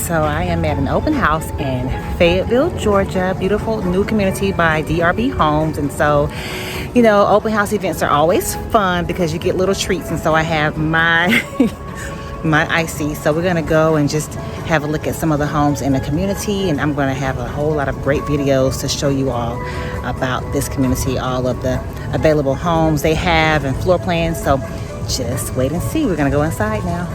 So I am at an open house in Fayetteville, Georgia, beautiful new community by DRB Homes. And so, you know, open house events are always fun because you get little treats. And so I have my my icy. So we're gonna go and just have a look at some of the homes in the community, and I'm gonna have a whole lot of great videos to show you all about this community, all of the available homes they have and floor plans. So just wait and see. We're gonna go inside now.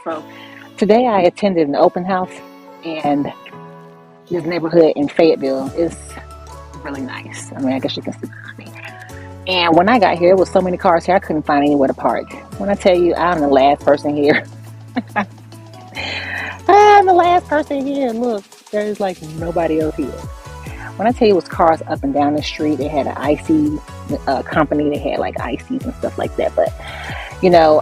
So today I attended an open house, and this neighborhood in Fayetteville is really nice. I mean, I guess you can see behind me. And when I got here, there was so many cars here, I couldn't find anywhere to park. When I tell you I'm the last person here, I'm the last person here. Look, there's like nobody else here. When I tell you it was cars up and down the street, they had an icy company. They had like ices and stuff like that. But you know,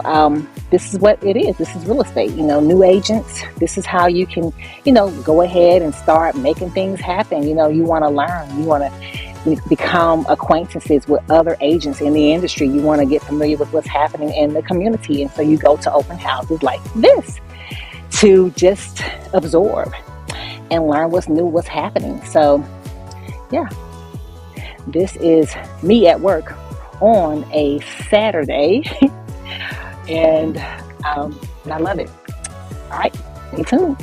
this is what it is. This is real estate. You know, new agents. This is how you can, you know, go ahead and start making things happen. You know, you want to learn. You want to become acquaintances with other agents in the industry. You want to get familiar with what's happening in the community. And so you go to open houses like this to just absorb and learn what's new, what's happening. So yeah, this is me at work on a Saturday. And I love it. All right, stay tuned.